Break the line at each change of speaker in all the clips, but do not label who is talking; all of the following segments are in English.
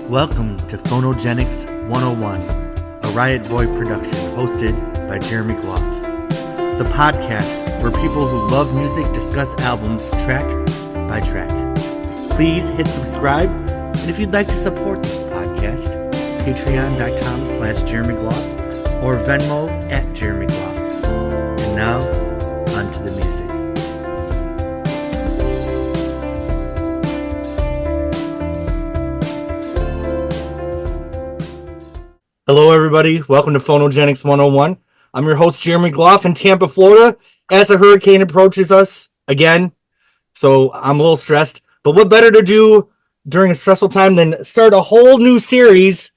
Welcome to Phonogenics 101, a Riotboy production hosted by Jeremy Gloff. The podcast where people who love music discuss albums track by track. Please hit subscribe, and if you'd like to support this podcast, patreon.com/Jeremy Gloff or Venmo @Jeremy Gloff. And now, on to the music. Hello, everybody. Welcome to Phonogenics 101. I'm your host, Jeremy Gloff, in Tampa, Florida, as a hurricane approaches us again. So I'm a little stressed. But what better to do during a stressful time than start a whole new series?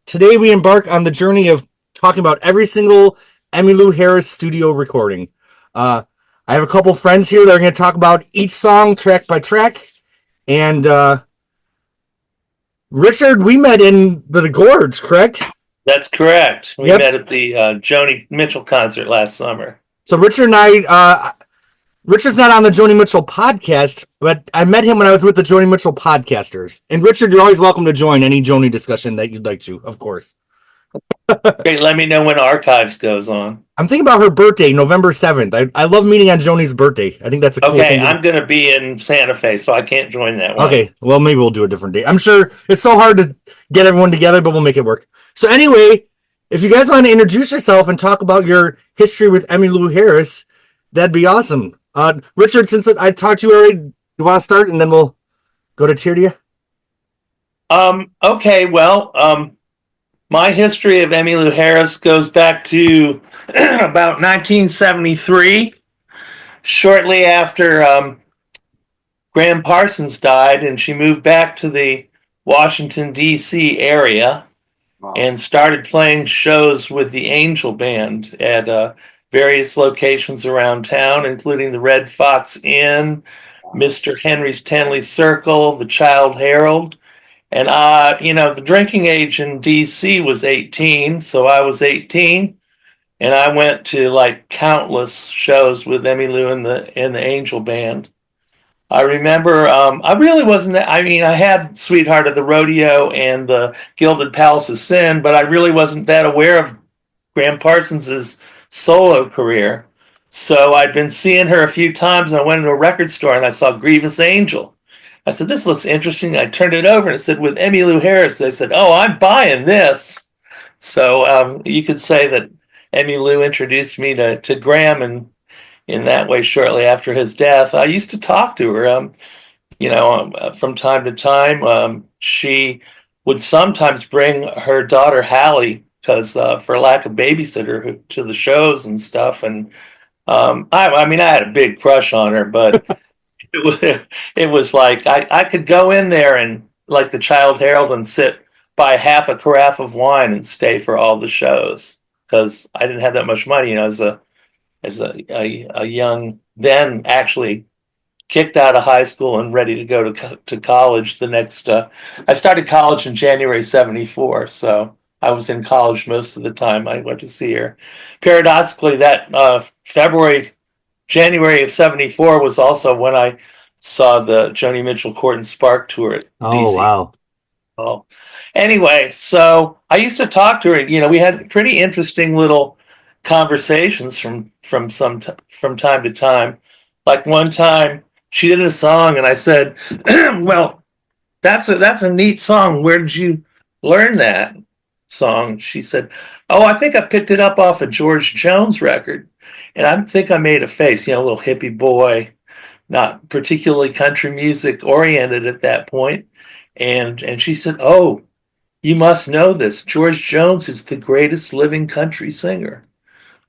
Today, we embark on the journey of talking about every single Emmylou Harris studio recording. I have a couple friends here that are going to talk about each song track by track. And Richard, we met in the Gorge, correct?
That's correct. We met at the Joni Mitchell concert last summer.
So Richard and I, Richard's not on the Joni Mitchell podcast, but I met him when I was with the Joni Mitchell podcasters. And Richard, you're always welcome to join any Joni discussion that you'd like to, of course.
Great. Let me know when Archives goes on.
I'm thinking about her birthday, November 7th. I love meeting on Joni's birthday. I think that's a cool thing.
Okay, I'm going to be in Santa Fe, so I can't join that one.
Okay, well, maybe we'll do a different day. I'm sure it's so hard to get everyone together, but we'll make it work. So anyway, if you guys want to introduce yourself and talk about your history with Emmylou Harris, that'd be awesome. Richard, since I talked to you already, do you want to start and then we'll go to Tirdia?
Okay, well, my history of Emmylou Harris goes back to about 1973, shortly after Graham Parsons died, and she moved back to the Washington, D.C. area and started playing shows with the Angel Band at various locations around town, including the Red Fox Inn, Mr. Henry's Tenley Circle, the Child Herald. And, the drinking age in D.C. was 18, so I was 18. And I went to, countless shows with Emmylou and the Angel Band. I remember, I really wasn't that, I had Sweetheart of the Rodeo and the Gilded Palace of Sin, but I really wasn't that aware of Graham Parsons' solo career. So I'd been seeing her a few times, and I went into a record store and I saw Grievous Angel. I said, this looks interesting. I turned it over and it said, with Emmylou Harris. They said, oh, I'm buying this. So you could say that Emmylou introduced me to Graham, and in that way, shortly after his death, I used to talk to her, from time to time. She would sometimes bring her daughter Hallie, because for lack of babysitter, to the shows and stuff. And I had a big crush on her, but it was like I could go in there and like the Child Herald and sit by half a carafe of wine and stay for all the shows, because I didn't have that much money, as a young, then actually kicked out of high school and ready to go to college the next, I started college in January 74, so I was in college most of the time I went to see her. Paradoxically, that January of 74 was also when I saw the Joni Mitchell Court and Spark tour at DC.
Wow.
Oh, anyway, so I used to talk to her. We had pretty interesting little conversations from time to time. Like one time she did a song and I said, well, that's a neat song. Where did you learn that song? She said, oh, I think I picked it up off a George Jones record. And I think I made a face, a little hippie boy, not particularly country music oriented at that point. And she said, oh, you must know this. George Jones is the greatest living country singer.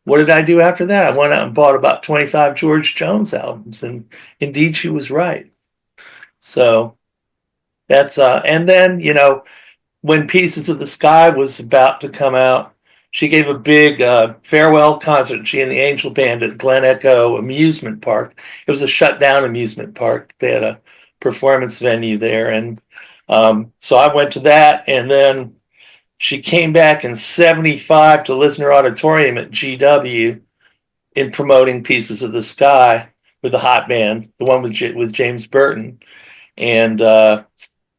What did I do after that? I went out and bought about 25 George Jones albums, and indeed she was right. So that's, and then, when Pieces of the Sky was about to come out, she gave a big farewell concert, she and the Angel Band, at Glen Echo Amusement Park. It was a shut down amusement park. They had a performance venue there. And so I went to that, and then she came back in 75 to Lisner Auditorium at GW in promoting Pieces of the Sky with the Hot Band, the one with James Burton. And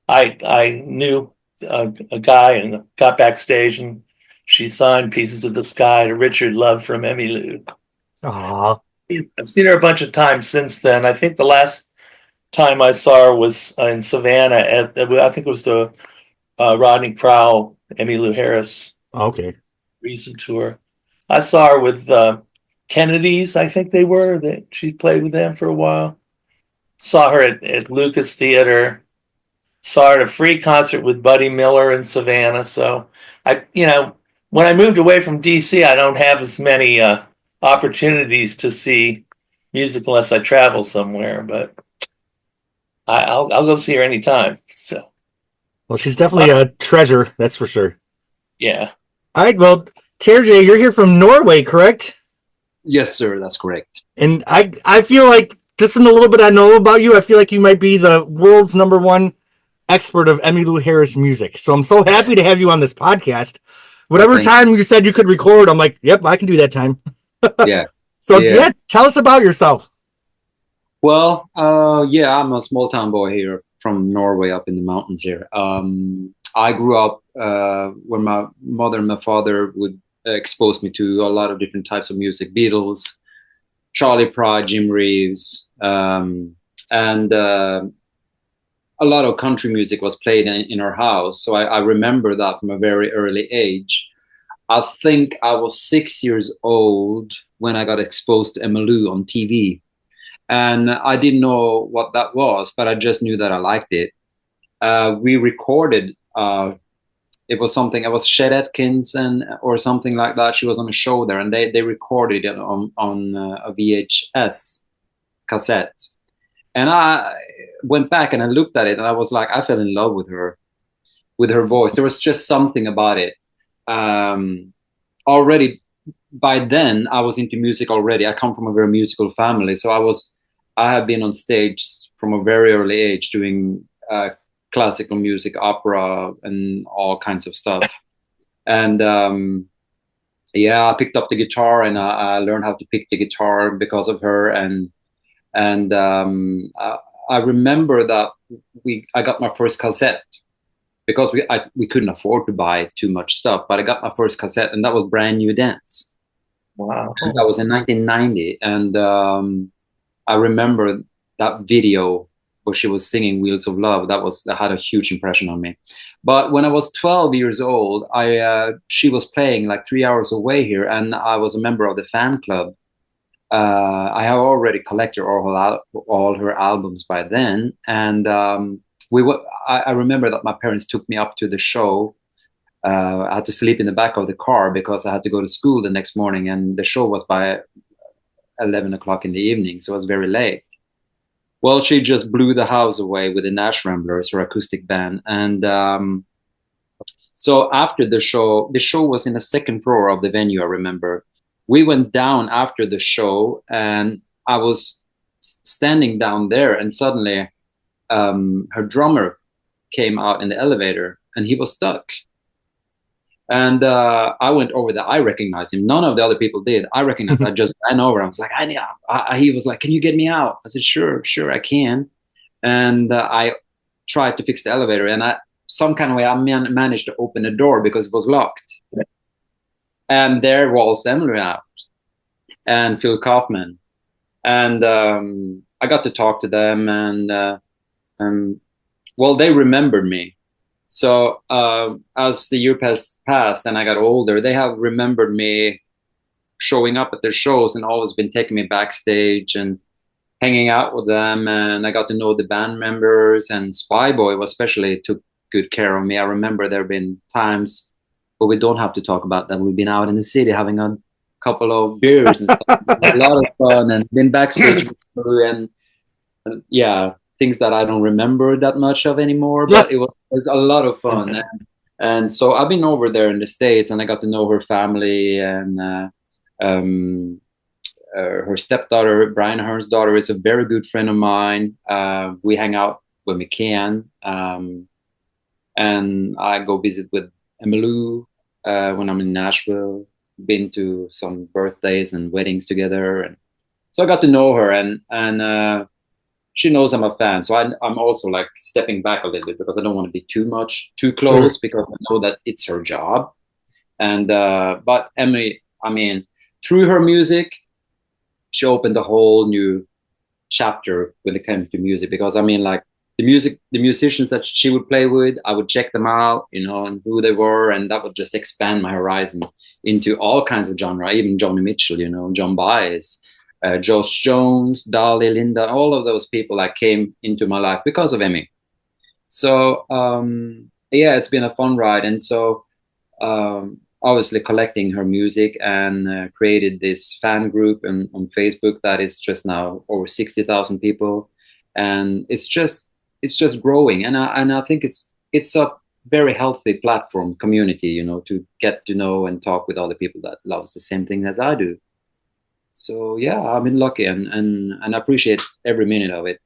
I knew a guy and got backstage, and she signed Pieces of the Sky to Richard Love from Emmylou.
Aw.
I've seen her a bunch of times since then. I think the last time I saw her was in Savannah I think it was the Rodney Crowell, Emmylou Harris
Okay.
recent tour. I saw her with Kennedys, I think they were. That she played with them for a while. Saw her at Lucas Theater. Saw her at a free concert with Buddy Miller in Savannah. So when I moved away from DC, I don't have as many opportunities to see music unless I travel somewhere. But I'll go see her anytime. So
Well, she's definitely a treasure, that's for sure.
yeah.
All right, well, Terje, you're here from Norway, correct?
Yes, sir, that's correct.
And I feel like, just in the little bit I know about you, I feel like you might be the world's #1 expert of Emmylou Harris music. So I'm so happy to have you on this podcast. Whatever time you said you could record, I'm like, yep, I can do that time.
Yeah.
So yeah, tell us about yourself.
Well, yeah, I'm a small town boy here from Norway up in the mountains here. I grew up where my mother and my father would expose me to a lot of different types of music: Beatles, Charlie Pride, Jim Reeves, and a lot of country music was played in our house. So I remember that from a very early age. I think I was 6 years old when I got exposed to Emmylou on TV. And I didn't know what that was, but I just knew that I liked it. We recorded, it was something, it was Chet Atkins or something like that. She was on a show there, and they recorded it on a VHS cassette. And I went back and I looked at it, and I was like, I fell in love with her voice. There was just something about it. Already by then, I was into music already. I come from a very musical family, so I have been on stage from a very early age doing classical music, opera, and all kinds of stuff. And yeah, I picked up the guitar, and I learned how to pick the guitar because of her. And I remember that I got my first cassette because we couldn't afford to buy too much stuff, but I got my first cassette, and that was Brand New Dance.
Wow.
And that was in 1990, and I remember that video where she was singing Wheels of Love. That had a huge impression on me. But when I was 12 years old, she was playing like 3 hours away here, and I was a member of the fan club. I have already collected all her albums by then, and I remember that my parents took me up to the show. I had to sleep in the back of the car because I had to go to school the next morning, and the show was by 11 o'clock in the evening, so it was very late. Well, she just blew the house away with the Nash Ramblers, her acoustic band. And so after the show was in the second floor of the venue, I remember. We went down after the show, and I was standing down there, and suddenly her drummer came out in the elevator, and he was stuck. And I went over there. I recognized him. None of the other people did. I recognized. I just ran over. I was like, he was like, "Can you get me out?" I said, "Sure, I can." And I tried to fix the elevator, and some kind of way I managed to open the door because it was locked. And there was Emmylou Harris and Phil Kaufman, and I got to talk to them, and well, they remembered me. So as the year passed and I got older, they have remembered me showing up at their shows and always been taking me backstage and hanging out with them. And I got to know the band members, and Spyboy especially took good care of me. I remember there have been times, but we don't have to talk about that. We've been out in the city having a couple of beers and stuff. A lot of fun, and been backstage and yeah, things that I don't remember that much of anymore, but it was a lot of fun. And so I've been over there in the States, and I got to know her family, and her stepdaughter, Brian Hearn's daughter, is a very good friend of mine. We hang out when we can, and I go visit with Emmylou when I'm in Nashville. Been to some birthdays and weddings together, and so I got to know her, and she knows I'm a fan. So I'm also like stepping back a little bit because I don't want to be too close,
Sure.
because I know that it's her job. And but Emily, I mean, through her music, she opened a whole new chapter when it came to music. Because I mean, like the musicians that she would play with, I would check them out, you know, and who they were, and that would just expand my horizon into all kinds of genre, even Joni Mitchell, you know, John Baez, Josh Jones, Dolly, Linda, all of those people like came into my life because of Emmy. So yeah, it's been a fun ride. And so obviously collecting her music, and created this fan group on Facebook that is just now over 60,000 people, and it's just growing. And I think it's a very healthy platform community, you know, to get to know and talk with other people that loves the same thing as I do. So yeah, I've been lucky, and I appreciate every minute of it.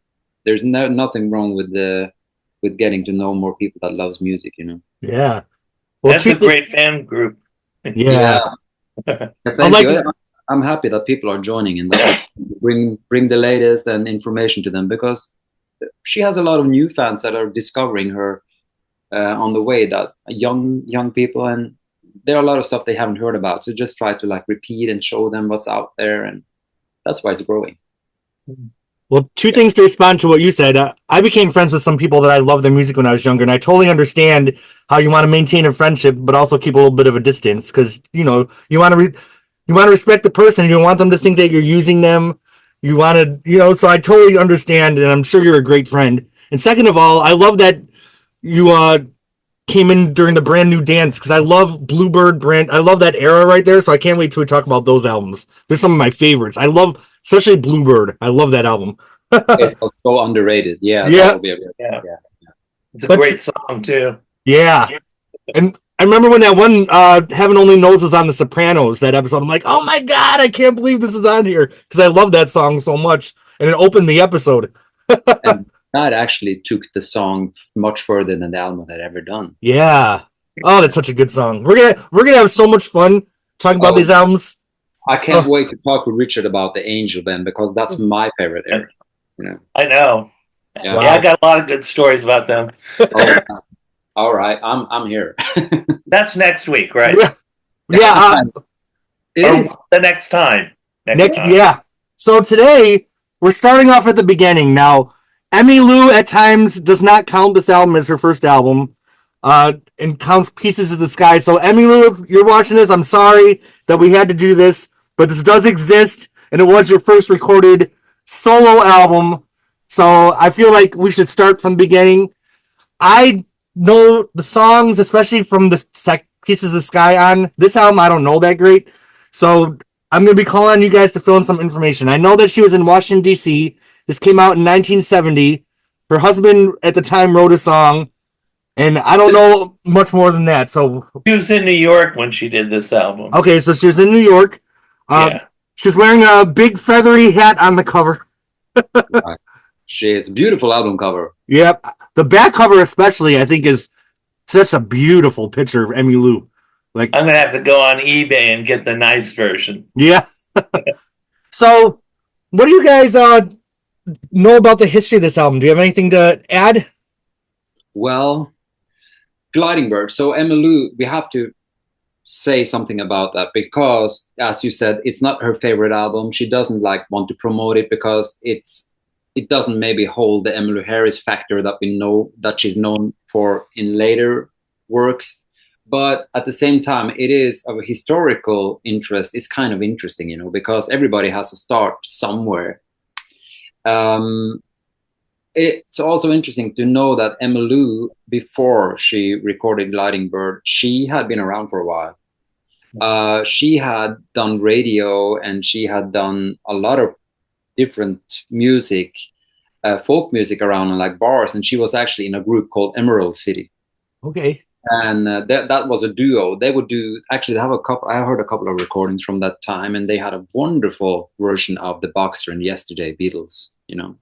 There's nothing wrong with getting to know more people that loves music, you know.
Yeah. Well,
That's a great fan group.
yeah.
Thank you. I'm happy that people are joining and that bring the latest and information to them, because she has a lot of new fans that are discovering her on the way, that young people, and there are a lot of stuff they haven't heard about. So just try to like repeat and show them what's out there, and that's why it's growing.
Well, two things to respond to what you said. I became friends with some people that I loved their music when I was younger, and I totally understand how you want to maintain a friendship, but also keep a little bit of a distance, because you know you want to respect the person. You don't want them to think that you're using them. You want to, you know. So I totally understand, and I'm sure you're a great friend. And second of all, I love that you came in during the brand new dance, because I love Bluebird brand. I love that era right there. So I can't wait till we talk about those albums. They're some of my favorites. I love, especially Bluebird. I love that album.
It's so underrated. Yeah,
Yeah.
that will be
Yeah.
yeah.
It's a great song too.
Yeah. And I remember when that one Heaven Only Knows was on The Sopranos, that episode. I'm like, oh my God, I can't believe this is on here, because I love that song so much. And it opened the episode.
And that actually took the song much further than the album had ever done.
Yeah. Oh, that's such a good song. We're gonna have so much fun talking about these albums.
I can't wait to talk with Richard about the Angel Band, because that's my favorite era. You know?
I know.
Yeah.
Wow. I got a lot of good stories about them.
All right, I'm here.
That's next week, right?
Yeah, it is
the next time.
Next time. Yeah. So today we're starting off at the beginning. Now, Emmylou at times does not count this album as her first album, and counts Pieces of the Sky. So Emmylou, if you're watching this, I'm sorry that we had to do this, but this does exist, and it was your first recorded solo album. So I feel like we should start from the beginning. I know the songs, especially from the Pieces of the Sky on this album. I don't know that great. So I'm going to be calling on you guys to fill in some information. I know that she was in Washington, D.C. This came out in 1970. Her husband at the time wrote a song, and I don't know much more than that. So
she was in New York when she did this album.
Okay, so she was in New York. Yeah. She's wearing a big feathery hat on the cover.
It's a beautiful album cover.
Yep. The back cover especially, I think, is such a beautiful picture of Emmylou. Like,
I'm gonna have to go on eBay and get the nice version.
Yeah. So, what do you guys know about the history of this album? Do you have anything to add?
Well, Gliding Bird. So Emmylou, we have to say something about that, because, as you said, it's not her favorite album. She doesn't like want to promote it because it doesn't maybe hold the Emmylou Harris factor that we know that she's known for in later works. But at the same time, it is of a historical interest. It's kind of interesting, you know, because everybody has to start somewhere. It's also interesting to know that Emmylou, before she recorded Gliding Bird, she had been around for a while. She had done radio, and she had done a lot of different music, folk music around like bars, and she was actually in a group called Emerald City.
Okay.
And that was a duo. They would do, actually, they have a couple. I heard a couple of recordings from that time, and they had a wonderful version of The Boxer and Yesterday, Beatles, you know.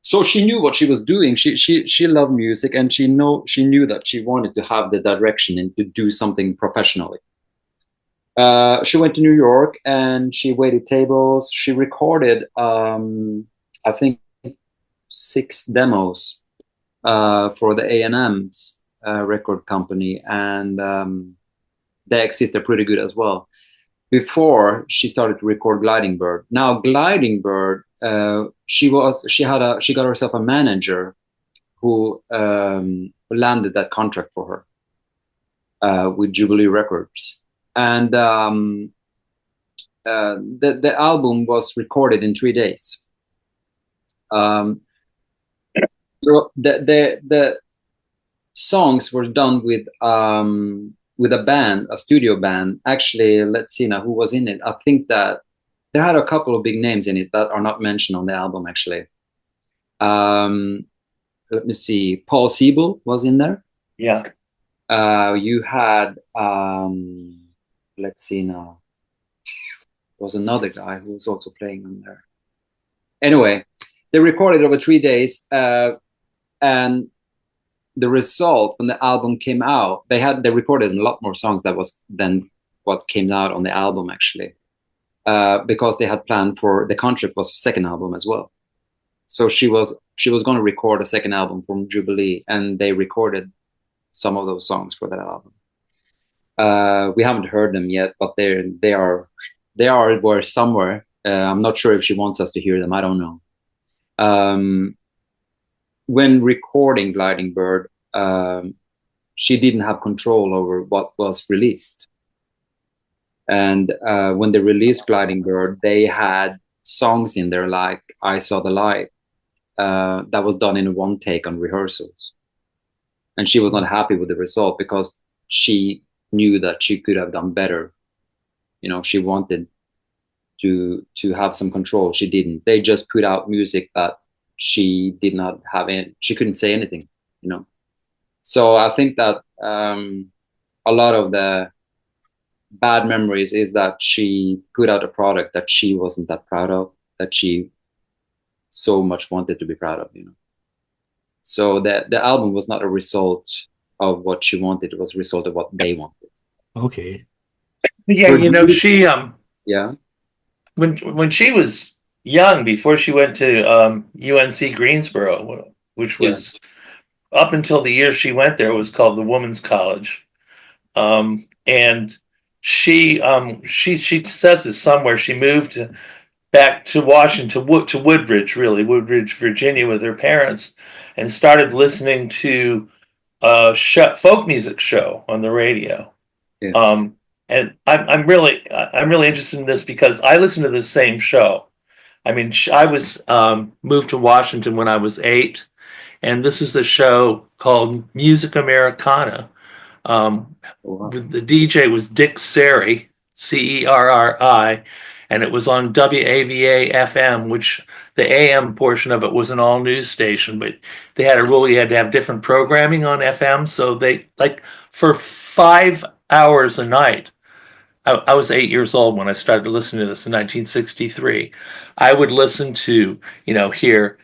So she knew what she was doing. She loved music, and she knew that she wanted to have the direction and to do something professionally. She went to New York and she waited tables. She recorded I think 6 demos for the A&M's record company, and they exist. They're pretty good as well. Before she started to record Gliding Bird. Now Gliding Bird, she got herself a manager who landed that contract for her with Jubilee Records, and the album was recorded in 3 days. The songs were done with a band, a studio band. Actually, let's see now who was in it. I think that there had a couple of big names in it that are not mentioned on the album, actually. Let me see. Paul Siebel was in there.
Yeah.
You had, let's see now. There was another guy who was also playing on there. Anyway, they recorded over 3 days, and the result when the album came out, they recorded a lot more songs than what came out on the album, actually, because they had planned for the contract was a second album as well. So she was going to record a second album from Jubilee, and they recorded some of those songs for that album. We haven't heard them yet, but they are somewhere. I'm not sure if she wants us to hear them. I don't know. When recording Gliding Bird, she didn't have control over what was released. And when they released Gliding Bird, they had songs in there like I Saw the Light that was done in one take on rehearsals. And she was not happy with the result because she knew that she could have done better. You know, she wanted to have some control. She didn't. They just put out music that she did not have any, she couldn't say anything, you know. So I think that a lot of the bad memories is that she put out a product that she wasn't that proud of, that she so much wanted to be proud of, you know. So the album was not a result of what she wanted, it was a result of what they wanted.
Okay.
Yeah, you know, she
yeah.
When she was young, before she went to UNC Greensboro, which was up until the year she went there, it was called the Women's College, and she says this somewhere. She moved back to Washington, to Woodridge, Virginia, with her parents, and started listening to a folk music show on the radio.
Yeah.
And I'm really interested in this because I listen to the same show. I mean, I was moved to Washington when I was 8, and this is a show called Music Americana.
Wow.
The DJ was Dick Cerri, Cerri, and it was on WAVA FM, which the AM portion of it was an all news station, but they had a rule you had to have different programming on FM. So they, like, for 5 hours a night, I was 8 years old when I started listening to this in 1963. I would listen to, hear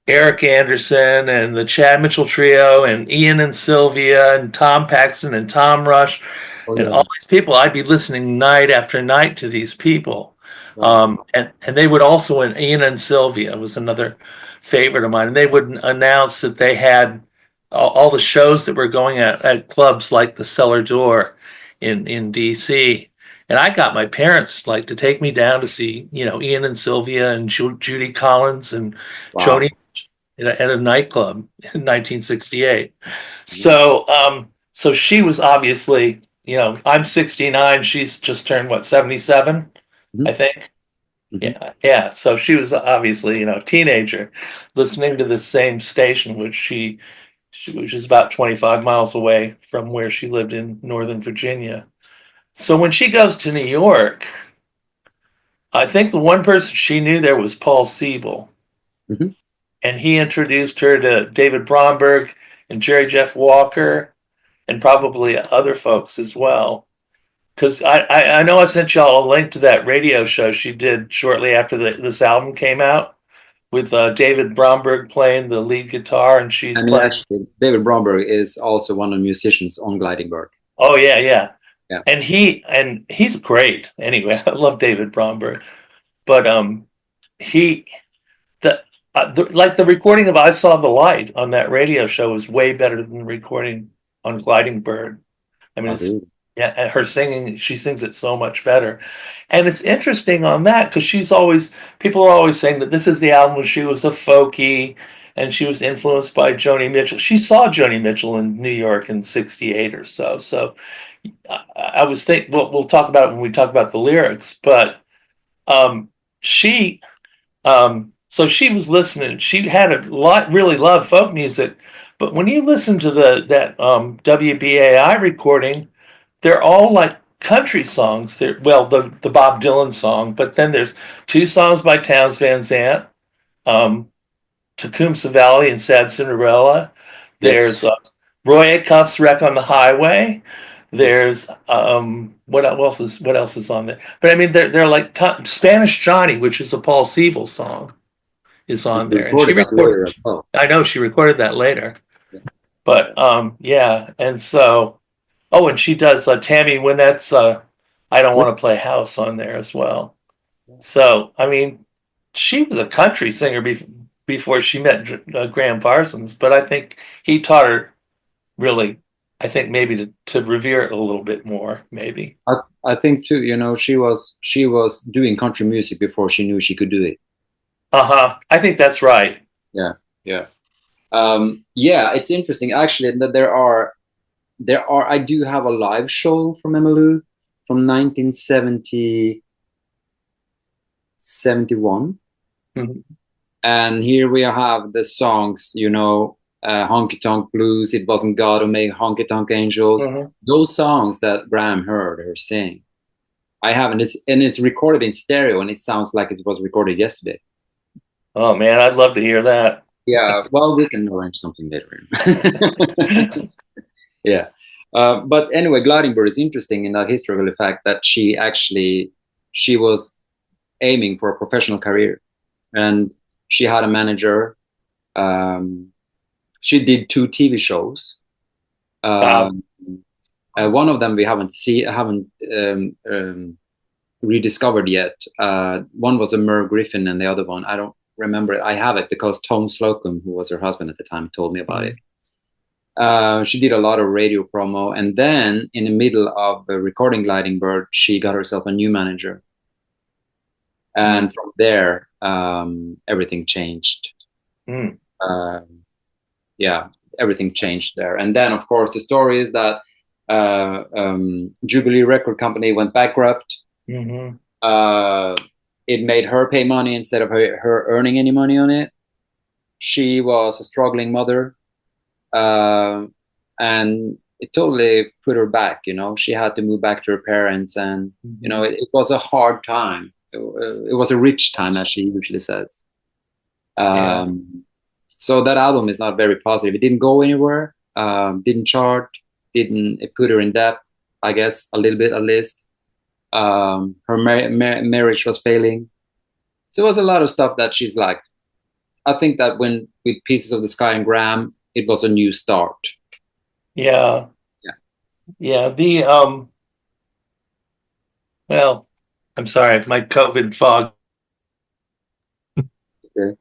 Eric Anderson and the Chad Mitchell Trio and Ian and Sylvia and Tom Paxton and Tom Rush and all these people. I'd be listening night after night to these people. And they would also, and Ian and Sylvia was another favorite of mine, and they would announce that they had all the shows that were going at clubs like the Cellar Door in DC. And I got my parents to take me down to see, Ian and Sylvia and Judy Collins and Joni at a nightclub in 1968. So she was obviously, I'm 69. She's just turned 77, I think. Yeah. So she was obviously, a teenager listening to the same station, which is about 25 miles away from where she lived in Northern Virginia. So when she goes to New York, I think the one person she knew there was Paul Siebel. And he introduced her to David Bromberg and Jerry Jeff Walker and probably other folks as well. Because I know I sent y'all a link to that radio show she did shortly after this album came out with David Bromberg playing the lead guitar, and she's playing.
Actually, David Bromberg is also one of the musicians on Gliding Bird.
Oh yeah. And he's great. Anyway, I love David Bromberg, but like the recording of "I Saw the Light" on that radio show is way better than the recording on Gliding Bird. I mean,
Oh,
it's
really?
yeah, and her singing, she sings it so much better. And it's interesting on that because she's always, people are always saying that this is the album when she was a folkie and she was influenced by Joni Mitchell. She saw Joni Mitchell in New York in '68 or so. So I was thinking, well, we'll talk about it when we talk about the lyrics, but um, she, so she was listening. She had a lot, really loved folk music. But when you listen to that WBAI recording, they're all like country songs. They're, well, the Bob Dylan song, but then there's two songs by Townes Van Zandt, um, Tecumseh Valley and Sad Cinderella.
Yes.
There's Roy Acuff's Wreck on the Highway.
Yes.
There's what else is on there? But I mean, they're like Spanish Johnny, which is a Paul Siebel song, is
And
on
she
there, and she
recorded that later as
recorded.
well.
I know she recorded that later,
Yeah.
but yeah, and so oh, and she does Tammy Wynette's "I Don't
Yeah.
Want to Play House" on there as well.
Yeah.
So I mean, she was a country singer before she met Graham Parsons, but I think he taught her really. I think maybe to revere it a little bit more, maybe.
I think too, you know, she was doing country music before she knew she could do it.
Uh-huh. I think that's right.
Yeah. Yeah. Yeah, it's interesting actually that there are I do have a live show from Emmylou from 1970 71.
Mhm.
And here we have the songs, you know, Honky Tonk Blues, It Wasn't God Who Made Honky Tonk Angels.
Mhm.
Those songs that Graham heard her sing. I haven't, it's recorded in stereo and it sounds like it was recorded yesterday.
Oh man, I'd love to hear that.
Yeah, well, we can arrange something later. Yeah. But anyway, Gliding Bird is interesting in that historical fact that she was aiming for a professional career, and she had a manager. She did 2 TV shows.
Wow.
One of them we haven't rediscovered yet. One was a Merv Griffin, and the other one I don't remember it. I have it because Tom Slocum, who was her husband at the time, told me about it. She did a lot of radio promo, and then in the middle of recording Gliding Bird, she got herself a new manager, and from there, everything changed.
Mm.
Yeah, everything changed there. And then, of course, the story is that Jubilee Record Company went bankrupt.
Mm-hmm.
It made her pay money instead of her earning any money on it. She was a struggling mother. And it totally put her back, you know. She had to move back to her parents, and you know, it was a hard time. It was a rich time, as she usually says. So that album is not very positive. It didn't go anywhere, didn't chart, it put her in debt, I guess, a little bit at least. Her marriage was failing. So it was a lot of stuff that she's like. I think that with Pieces of the Sky and Graham, it was a new start.
Yeah.
Yeah.
Yeah. Well, I'm sorry, my COVID fog.
Okay.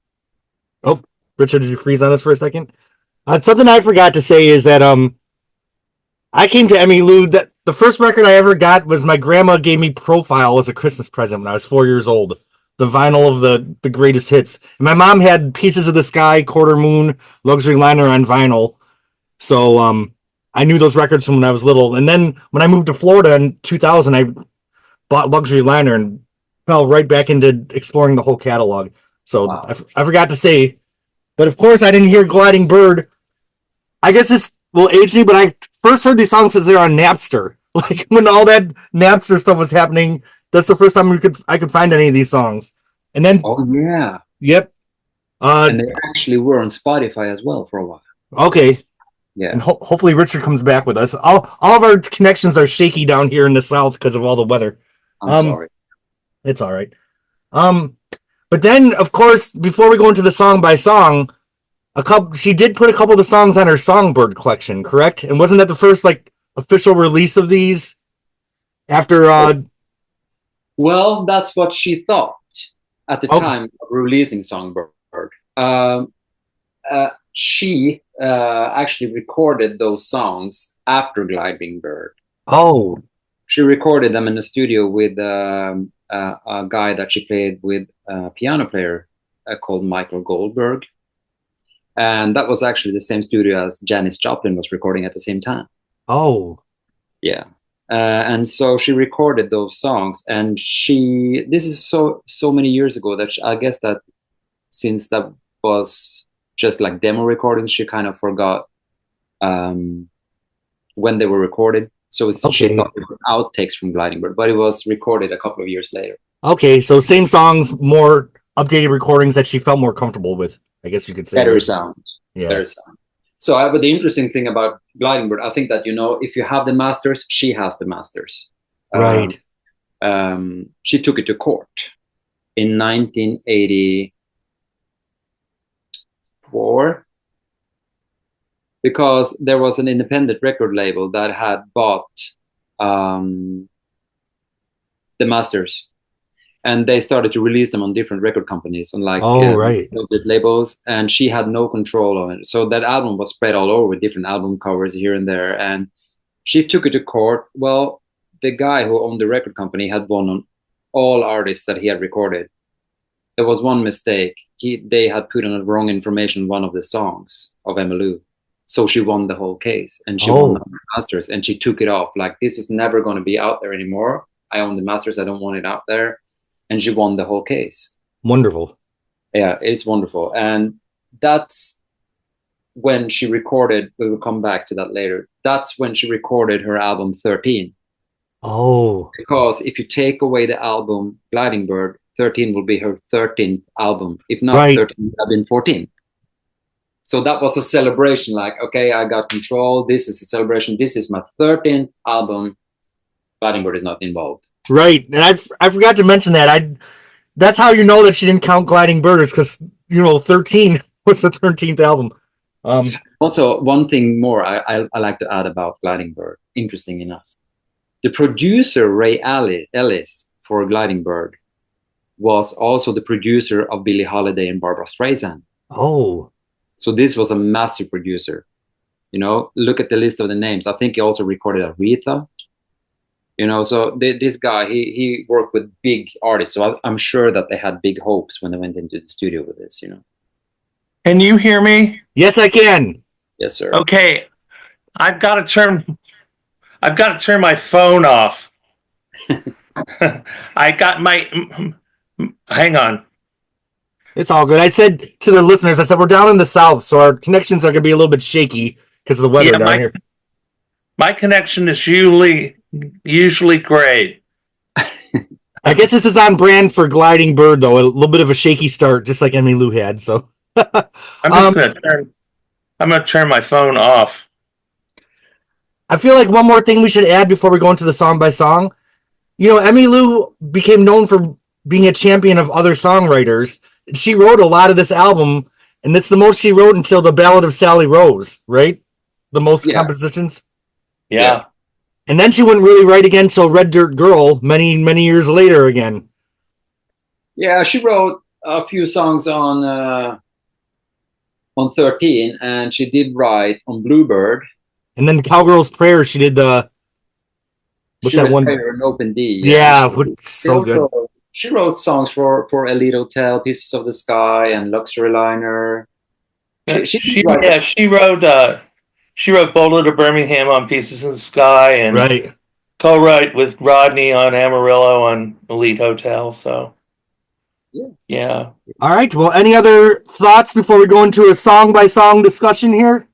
Oh, Richard, did you freeze on us for a second? Something I forgot to say is that I came to Emmylou. That the first record I ever got was my grandma gave me Profile as a Christmas present when I was 4 years old. The vinyl of the greatest hits. And my mom had Pieces of the Sky, Quarter Moon, Luxury Liner on vinyl. So I knew those records from when I was little. And then when I moved to Florida in 2000, I bought Luxury Liner and fell right back into exploring the whole catalog. So
Wow.
I forgot to say, but of course I didn't hear Gliding Bird. I guess this will age me, but I first heard these songs as they're on Napster. Like when all that Napster stuff was happening, that's the first time I could find any of these songs. And then,
Oh yeah,
yep.
and they actually were on Spotify as well for a while.
Okay.
Yeah.
And hopefully Richard comes back with us. All of our connections are shaky down here in the South because of all the weather.
I'm sorry.
It's all right. But then, of course, before we go into the song by song, she did put a couple of the songs on her Songbird collection, correct? And wasn't that the first like official release of these after?
Well, that's what she thought at the time of releasing Songbird. Um, she actually recorded those songs after Gliding Bird.
Oh,
She recorded them in the studio with a guy that she played with, a piano player called Michael Goldberg. And that was actually the same studio as Janis Joplin was recording at the same time.
oh,
Yeah. And so she recorded those songs, and this is so many years ago that I guess that since that was just like demo recordings, she kind of forgot when they were recorded. So she
okay.
thought it was outtakes from Gliding Bird, but it was recorded a couple of years later.
Okay, so same songs, more updated recordings that she felt more comfortable with, I guess you could say.
Better
Right?
sound.
Yeah.
Better sound. So, but the interesting thing about Gliding Bird, I think that, if you have the masters, she has the masters.
Right.
She took it to court in 1984 because there was an independent record label that had bought the masters, and they started to release them on different record companies, on like
right.
labels, and she had no control of it. So that album was spread all over with different album covers here and there, and she took it to court. Well, the guy who owned the record company had won on all artists that he had recorded. There was one mistake. They had put on the wrong information on one of the songs of Emmylou. So she won the whole case, and she won the masters, and she took it off. Like, this is never going to be out there anymore. I own the masters. I don't want it out there. And she won the whole case.
Wonderful.
Yeah, it's wonderful. And that's when she recorded, we will come back to that later. That's when she recorded her album 13.
Oh.
Because if you take away the album Gliding Bird, 13 will be her 13th album. If not,
Right.
13 would have been 14. So that was a celebration, like, okay, I got control. This is a celebration. This is my 13th album. Gliding Bird is not involved.
Right. And I forgot to mention that. That's how you know that she didn't count Gliding Bird, is because 13 was the 13th album.
Also, one thing more I like to add about Gliding Bird, interesting enough. The producer, Ray Ellis, for Gliding Bird was also the producer of Billie Holiday and Barbra Streisand.
Oh.
So this was a massive producer. Look at the list of the names. I think he also recorded Aretha. So this guy, he worked with big artists. So I'm sure that they had big hopes when they went into the studio with this,
Can you hear me?
Yes, I can.
Yes, sir.
Okay. I've got to turn my phone off. I got hang on.
It's all good. I said to the listeners, we're down in the South, so our connections are going to be a little bit shaky because of the weather down here.
My connection is usually great.
I guess this is on brand for Gliding Bird, though. A little bit of a shaky start, just like Emmylou had. So
I'm gonna turn my phone off.
I feel like one more thing we should add before we go into the song by song. Emmylou became known for being a champion of other songwriters. She wrote a lot of this album, and it's the most she wrote until the Ballad of Sally Rose, right? The most compositions.
Yeah.
And then she wouldn't really write again till Red Dirt Girl many, many years later again.
Yeah, she wrote a few songs on 13, and she did write on Bluebird.
And then Cowgirl's Prayer, she did the... What's that one?
Prayer and Open D.
Yeah, so good.
She wrote songs for Elite Hotel, Pieces of the Sky, and Luxury Liner.
She wrote Bullet of Birmingham on Pieces of the Sky, and co-wrote with Rodney on Amarillo on Elite Hotel. So, yeah.
All right. Well, any other thoughts before we go into a song-by-song discussion here?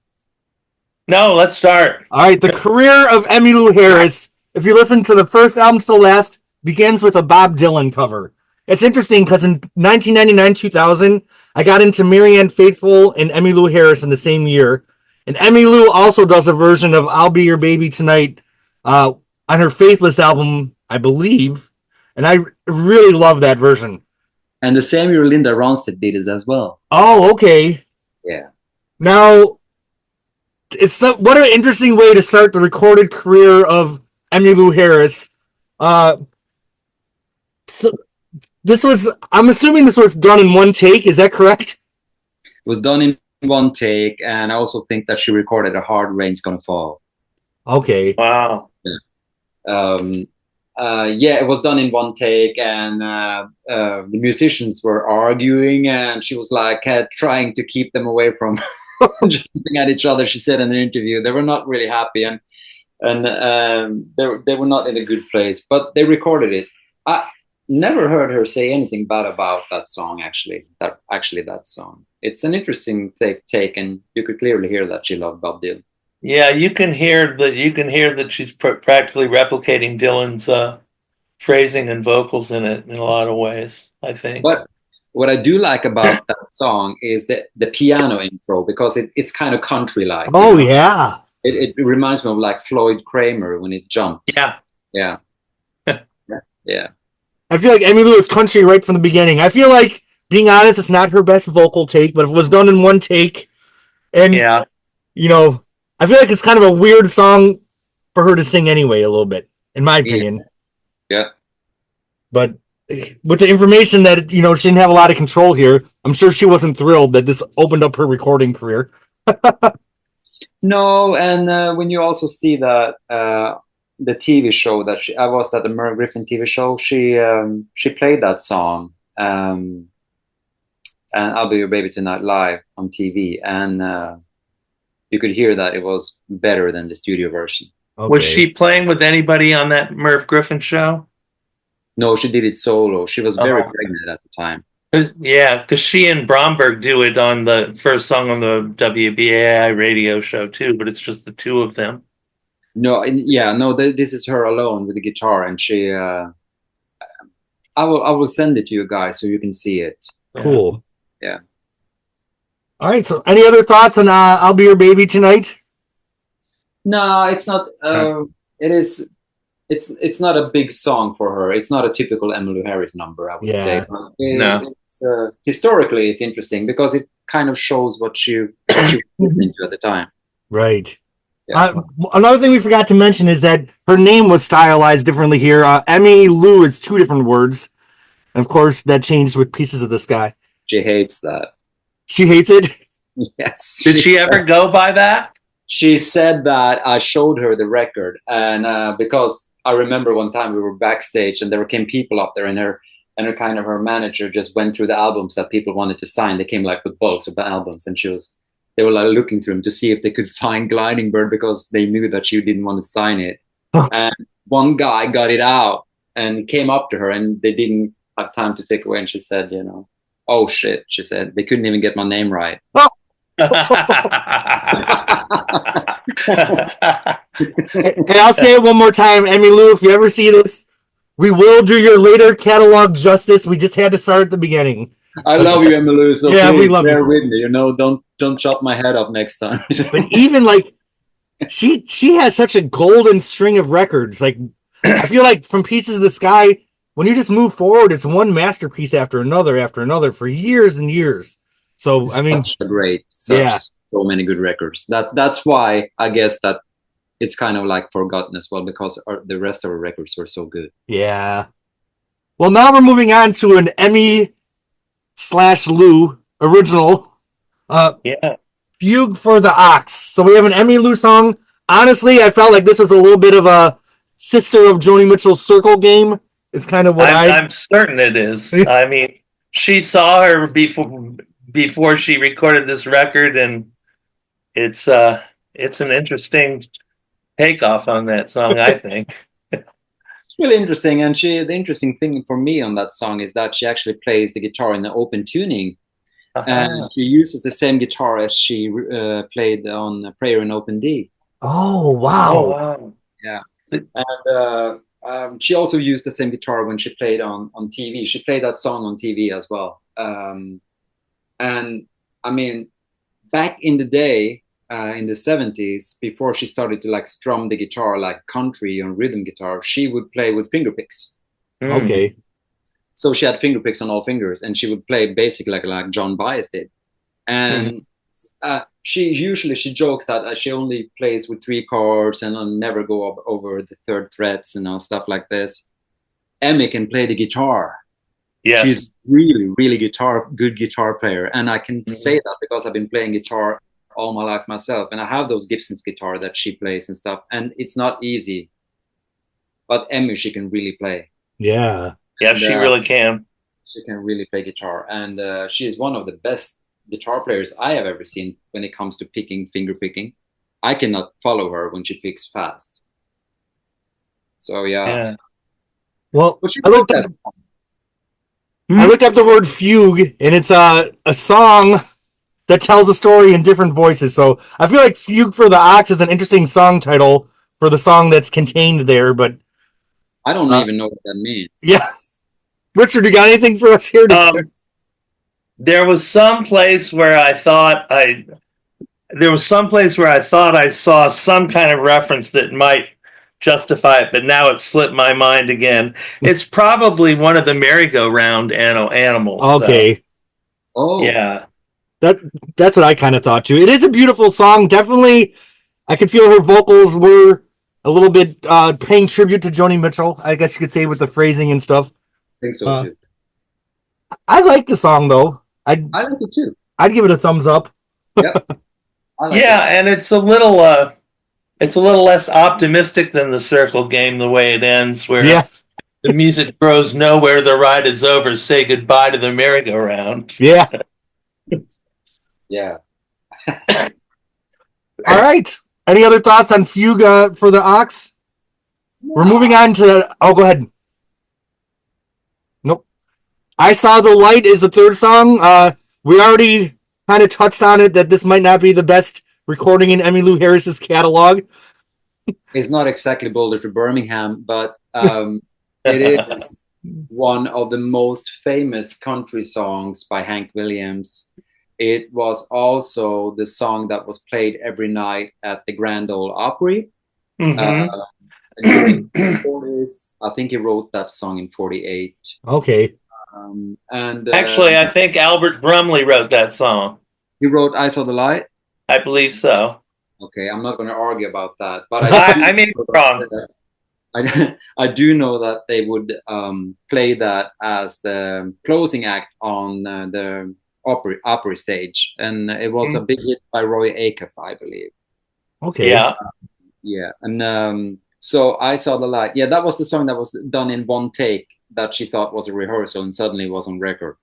No, let's start.
All right. The career of Emmylou Harris, if you listen to the first album to last, begins with a Bob Dylan cover. It's interesting because in 1999-2000, I got into Marianne Faithfull and Emmylou Harris in the same year. And Emmylou also does a version of I'll Be Your Baby Tonight on her Faithless album, I believe. And I really love that version.
And the same year Linda Ronstadt did it as well.
Oh, okay.
Yeah.
Now, what an interesting way to start the recorded career of Emmylou Harris. So I'm assuming this was done in one take. Is that correct?
was done in one take, and I also think that she recorded "A Hard Rain's Gonna Fall."
Okay.
Wow.
Yeah, it was done in one take, and the musicians were arguing, and she was like trying to keep them away from jumping at each other. She said in an interview they were not really happy, and they were not in a good place, but they recorded it. I never heard her say anything bad about that song. That song, it's an interesting take, and you could clearly hear that she loved Bob Dylan.
Yeah, you can hear that she's practically replicating Dylan's phrasing and vocals in it in a lot of ways, I think.
But what I do like about that song is the piano intro, because it's kind of country-like.
Oh, yeah.
It reminds me of like Floyd Kramer when it jumps.
Yeah.
Yeah.
I feel like Emmylou is country right from the beginning. I feel like, being honest, it's not her best vocal take, but if it was done in one take, and, you know, I feel like it's kind of a weird song for her to sing anyway, a little bit, in my opinion.
Yeah.
But with the information that, you know, she didn't have a lot of control here, I'm sure she wasn't thrilled that this opened up her recording career.
No, and when you also see that the TV show that I was at, the Merv Griffin TV show, she played that song, and "I'll Be Your Baby Tonight" live on TV, and you could hear that it was better than the studio version.
Okay.
Was she playing with anybody on that Merv Griffin show?
No, she did it solo. She was very pregnant at the time.
Because she and Bromberg do it on the first song on the WBAI radio show too, but it's just the two of them.
No, this is her alone with the guitar, and she. I will send it to you guys so you can see it.
Cool.
Yeah.
All right. So, any other thoughts on "I'll Be Your Baby Tonight"?
No, it's not. It is. It's not a big song for her. It's not a typical Emmylou Harris number, I would say.
No.
Historically, it's interesting because it kind of shows what she was listening to at the time.
Right.
Yeah.
Another thing we forgot to mention is that her name was stylized differently here. Emmylou is 2 different words. And of course, that changed with "Pieces of the Sky."
She hates that.
She hates it?
Yes.
Did she ever go by that?
She said that I showed her the record, and because I remember one time we were backstage and there came people up there, and her manager just went through the albums that people wanted to sign. They came like with bulks of albums, and they were like looking through them to see if they could find Gliding Bird, because they knew that she didn't want to sign it. And one guy got it out and came up to her, and they didn't have time to take away. And she said, "Oh shit," she said, "they couldn't even get my name right."
And I'll say it one more time, Emmylou, if you ever see this, we will do your later catalog justice. We just had to start at the beginning.
I love you, Emmylou. So
yeah,
please
we love
bear
you.
with me. Don't chop my head off next time.
But even like she has such a golden string of records. Like, I feel like from "Pieces of the Sky," when you just move forward, it's one masterpiece after another for years and years. So I mean,
so many good records. That's why I guess that it's kind of like forgotten as well, because the rest of our records were so good.
Yeah. Well, now we're moving on to an Emmy/Lou original. Fugue for the Ox. So we have an Emmylou song. Honestly, I felt like this was a little bit of a sister of Joni Mitchell's "Circle Game." Is kind of what
I'm certain it is. I mean, she saw her before she recorded this record, and it's an interesting takeoff on that song, I think.
It's really interesting, and the interesting thing for me on that song is that she actually plays the guitar in the open tuning, and she uses the same guitar as she played on "Prayer in Open D."
Oh wow!
Oh wow!
Yeah, and she also used the same guitar when she played on TV. She played that song on TV as well. And I mean, back in the day, in the 70s, before she started to like strum the guitar like country on rhythm guitar, she would play with finger picks.
Okay.
So she had finger picks on all fingers, and she would play basically like John Baez did. And she jokes that she only plays with 3 chords and never go over the 3rd frets and stuff like this. Emmy can play the guitar.
Yes.
She's really, really good guitar player. And I can say that because I've been playing guitar all my life myself. And I have those Gibson's guitar that she plays and stuff. And it's not easy. But Emmy, she can really play.
Yeah.
Yeah,
And,
she really can.
She can really play guitar. And she is one of the best guitar players I have ever seen when it comes to finger picking. I cannot follow her when she picks fast. So, yeah.
Well,
But she
I looked up the word fugue, and it's a song that tells a story in different voices. So I feel like Fugue for the Ox is an interesting song title for the song that's contained there, but
I don't even know what that means.
Yeah. Richard, you got anything for us here?
There was some place where I thought I saw some kind of reference that might justify it, but now it slipped my mind again. It's probably one of the merry-go-round animals.
Okay.
Oh.
Yeah.
That's what I kind of thought too. It is a beautiful song. Definitely, I could feel her vocals were a little bit paying tribute to Joni Mitchell, I guess you could say, with the phrasing and stuff.
I think so too.
I like the song though.
I like it too.
I'd give it a thumbs up.
Yep.
And it's a little less optimistic than the Circle game, the way it ends, where the music grows nowhere, the ride is over, say goodbye to the merry-go-round.
Yeah.
Yeah.
All right. Any other thoughts on Fugue for the Ox? We're moving on to... Oh, go ahead. Nope. I Saw the Light is the third song. We already kind of touched on it, that this might not be the best recording in Emmylou Harris's catalog.
It's not exactly Boulder to Birmingham, but it is one of the most famous country songs by Hank Williams. It was also the song that was played every night at the Grand Ole Opry. During the 40s. I think he wrote that song in 48.
Okay.
And
actually, I think Albert Brumley wrote that song.
He wrote I Saw the Light?
I believe so.
Okay, I'm not going to argue about that. But
I mean, wrong.
I do know that they would play that as the closing act on the opera stage, and it was a big hit by Roy Acuff, I believe.
Okay.
Yeah, and so I Saw the Light. Yeah, that was the song that was done in one take that she thought was a rehearsal, and suddenly was on record.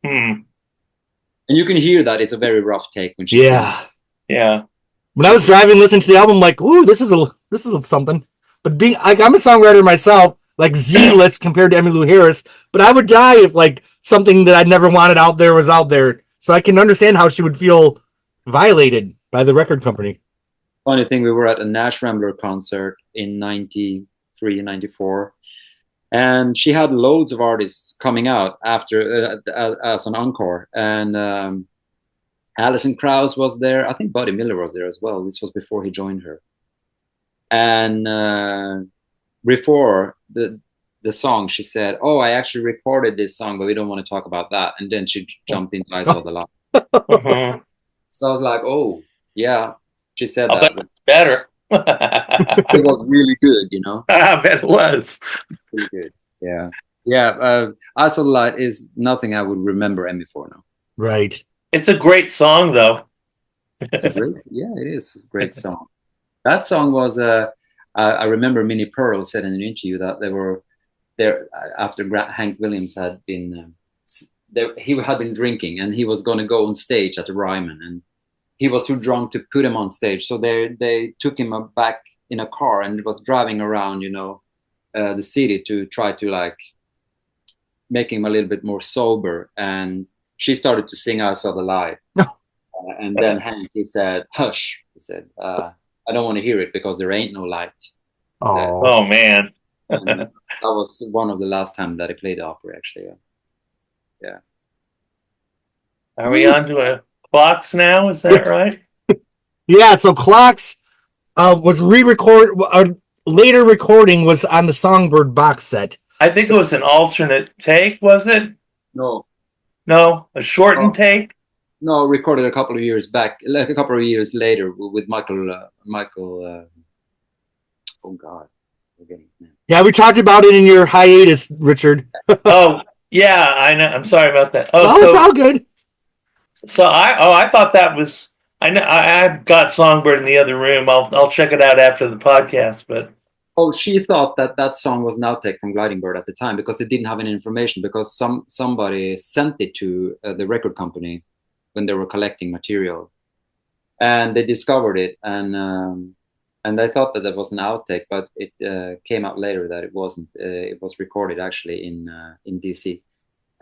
And you can hear that it's a very rough take when she sings.
Yeah.
When I was driving, listening to the album, like, ooh, this is something. But being, like, I'm a songwriter myself, like Z-list compared to Emmylou Harris, but I would die if like something that I'd never wanted out there was out there. So I can understand how she would feel violated by the record company.
Funny thing, we were at a Nash Rambler concert in 93, 94. And she had loads of artists coming out after as an encore. And Alison Krauss was there. I think Buddy Miller was there as well. This was before he joined her. And before the song, she said, "Oh, I actually recorded this song, but we don't want to talk about that." And then she jumped into I Saw the Light. So I was like, "Oh, yeah." She said that.
But better.
It was really good, you know.
I bet it was.
Really good. Yeah. Yeah. I Saw the Light is nothing I would remember Emmy for now.
Right.
It's a great song, though.
It is a great song. That song was, I remember Minnie Pearl said in an interview that they were there after Hank Williams had been, he had been drinking and he was going to go on stage at the Ryman, and he was too drunk to put him on stage. So they took him back in a car and was driving around, you know, the city to try to like make him a little bit more sober. And she started to sing I Saw the Light. And then Hank, he said, "Hush." He said, "I don't want to hear it because there ain't no light."
Oh man.
That was one of the last time that he played the opera, actually. Yeah.
Are we on to a Clocks now? Is that right?
Yeah, so Clocks was later recording was on the Songbird box set.
I think it was an alternate take, was it?
No,
a shortened take?
No, recorded a couple of years back, like a couple of years later with Michael. Oh God,
yeah, we talked about it in your hiatus, Richard.
Oh Yeah, I know. I'm sorry about that.
Oh, it's all good.
I thought that was. I know I've got Songbird in the other room. I'll check it out after the podcast. But
Oh, she thought that that song was an outtake from Gliding Bird at the time because they didn't have any information because somebody sent it to the record company when they were collecting material, and they discovered it, and they thought that that was an outtake, but it came out later that it wasn't. It was recorded actually in DC.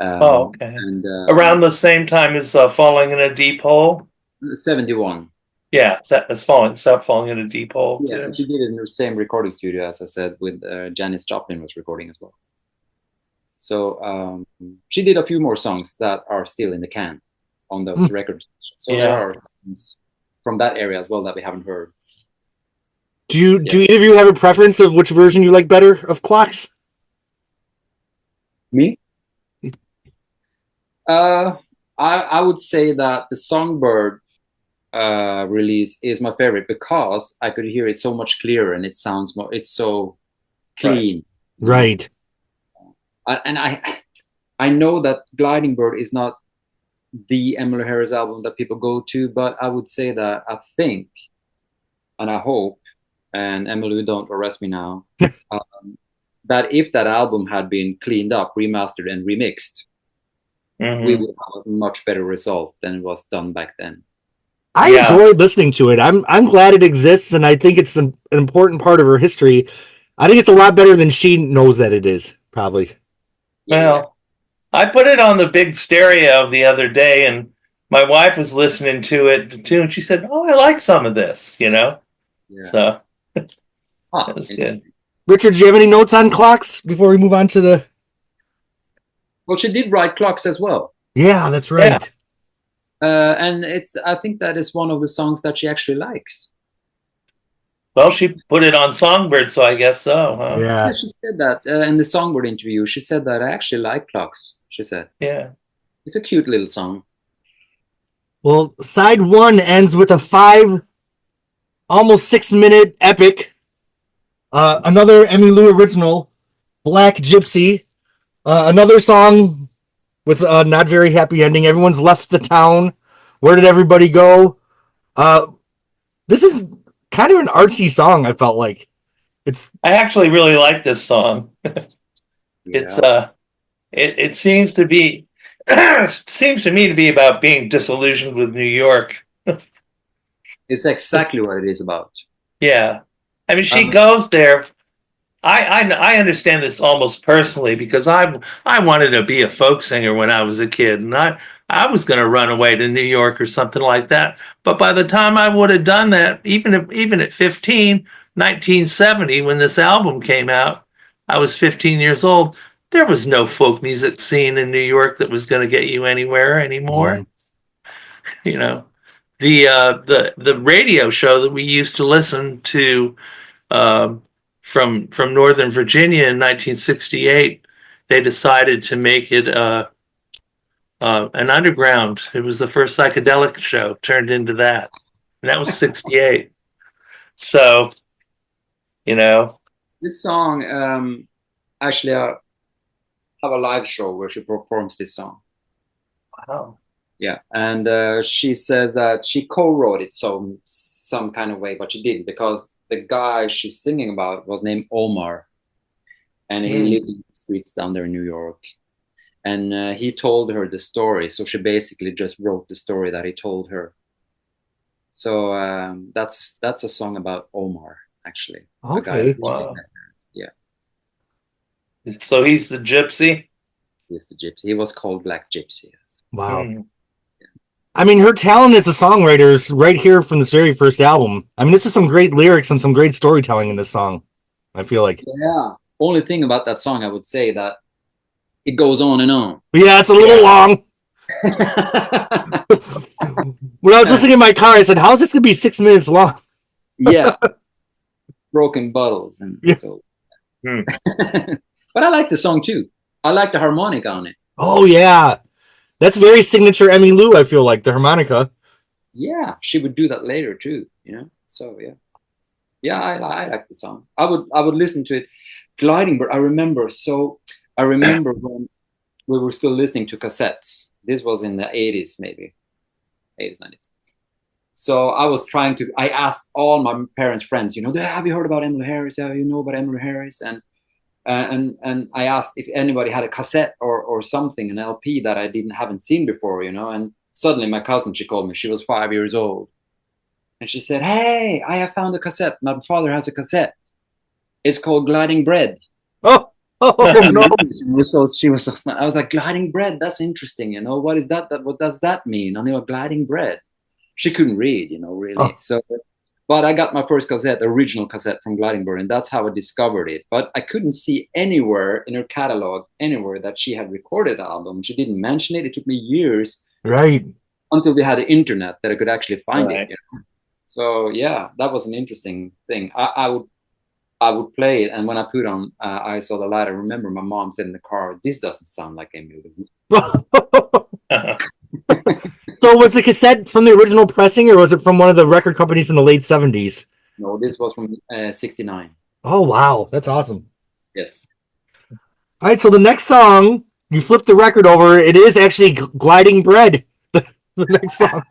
okay.
And
Around the same time as Falling in a Deep Hole.
71.
Yeah, it's falling. Stop falling in a deep hole
Yeah,
too.
and she did it in the same recording studio as I said with Janis Joplin was recording as well. So she did a few more songs that are still in the can on those records. So there are songs from that area as well that we haven't heard.
Do either of you have a preference of which version you like better of Clocks?
Me? I would say that the Songbird release is my favorite because I could hear it so much clearer and it sounds more. It's so clean.
Right.
And I know that Gliding Bird is not the Emmylou Harris album that people go to, but I would say that I think, and I hope, and Emmylou, don't arrest me now, that if that album had been cleaned up, remastered, and remixed, we would have a much better result than it was done back then.
I enjoyed listening to it. I'm glad it exists, and I think it's an important part of her history. I think it's a lot better than she knows that it is, probably.
Well, I put it on the big stereo the other day, and my wife was listening to it too, and she said, "Oh, I like some of this," you know. Yeah. So that was good.
Richard, do you have any notes on Clocks before we move on to the?
Well, she did write Clocks as well.
Yeah, that's right.
Yeah. And I think that is one of the songs that she actually likes.
Well, she put it on Songbird, so I guess so. Huh?
Yeah, she said that in the Songbird interview. She said that I actually like Clocks. She said,
"Yeah,
it's a cute little song."
Well, side one ends with a almost 6-minute epic. Another Emmylou original, Black Gypsy. Another song with a not very happy ending. Everyone's left the town. Where did everybody go? This is kind of an artsy song, I felt like.
I actually really like this song. It's it seems to be seems to me to be about being disillusioned with New York.
It's exactly what it is about.
Yeah. I mean, she goes there. I understand this almost personally because I wanted to be a folk singer when I was a kid, and I was going to run away to New York or something like that. But by the time I would have done that, even at 15, 1970, when this album came out, I was 15 years old. There was no folk music scene in New York that was going to get you anywhere anymore. You know, the radio show that we used to listen to from Northern Virginia in 1968, they decided to make it an underground. It was the first psychedelic show turned into that, and that was 68. So, you know,
this song actually have a live show where she performs this song.
Wow.
Yeah, and she says that she co-wrote it some kind of way, but she didn't because the guy she's singing about was named Omar, and he lived in the streets down there in New York, and he told her the story, so she basically just wrote the story that he told her. So that's a song about Omar, actually.
Okay.
Wow.
Yeah.
So he's the gypsy?
He's the gypsy. He was called Black Gypsy. Yes.
Wow. I mean, her talent as a songwriter is right here from this very first album. I mean, this is some great lyrics and some great storytelling in this song, I feel like.
Yeah. Only thing about that song, I would say that it goes on and on.
Yeah, it's a little long. When I was listening in my car, I said, how's this going to be 6 minutes long?
Yeah. Broken bottles. And so. But I like the song, too. I like the harmonica on it.
Oh, yeah. That's very signature Emmylou, I feel like, the harmonica.
Yeah, she would do that later too, you know. So yeah, I like the song. I would listen to it. Gliding Bird. I remember when we were still listening to cassettes. This was in the 80s, maybe 80s, 90s. So I asked all my parents' friends, have you heard about Emmylou Harris? Have you know about Emmylou Harris? And I asked if anybody had a cassette or something, an LP that I haven't seen before, and suddenly my cousin, she called me, she was 5 years old. And she said, "Hey, I have found a cassette. My father has a cassette. It's called Gliding Bird."
Oh, no.
So she was so smart. I was like, "Gliding bread, that's interesting, what is that? What does that mean?" Gliding bread. She couldn't read, really.
Oh.
So, but I got my first cassette, the original cassette from Gliding Bird, and that's how I discovered it. But I couldn't see anywhere in her catalog, anywhere that she had recorded the album. She didn't mention it. It took me years,
Right,
until we had the internet, that I could actually find
Right.
it. So yeah, that was an interesting thing. I would play it, and when I put on I Saw the Light, I remember my mom said in the car, "This doesn't sound like Emmylou."
So was the cassette from the original pressing, or was it from one of the record companies in the late 70s?
No, this was from '69.
Oh, wow. That's awesome.
Yes.
All right, so the next song, you flip the record over, it is actually Gliding Bread. The next song.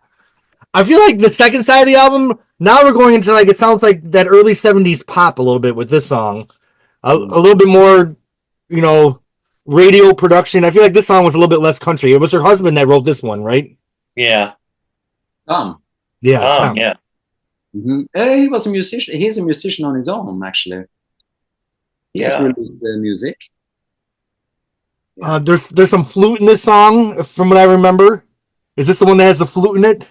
I feel like the second side of the album, now we're going into it sounds like that early 70s pop a little bit with this song. A little bit more, radio production. I feel like this song was a little bit less country. It was her husband that wrote this one, right?
Yeah.
Tom.
Yeah. Tom.
Yeah.
He was a musician. He's a musician on his own, actually. He has released music.
There's some flute in this song, from what I remember. Is this the one that has the flute in it?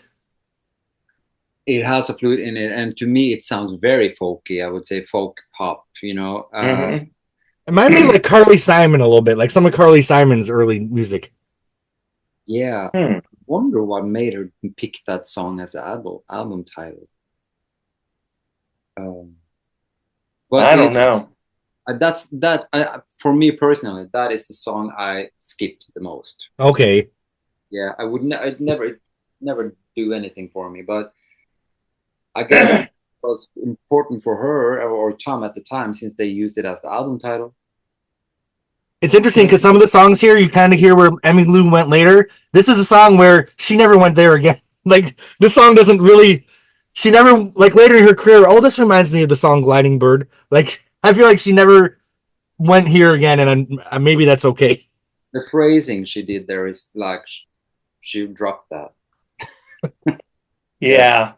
It has a flute in it, and to me, it sounds very folky. I would say folk pop.
It might be like Carly Simon a little bit, like some of Carly Simon's early music.
Yeah. I wonder what made her pick that song as the album title. But
I don't know.
For me personally, that is the song I skipped the most.
Okay.
Yeah, I'd never do anything for me, but I guess it was important for her or Tom at the time, since they used it as the album title.
It's interesting because some of the songs here, you kind of hear where Emmylou went later. This is a song where she never went there again. Like, this song doesn't really, she never, like later in her career, this reminds me of the song Gliding Bird. Like, I feel like she never went here again, and maybe that's okay.
The phrasing she did there is like, she dropped that.
Yeah.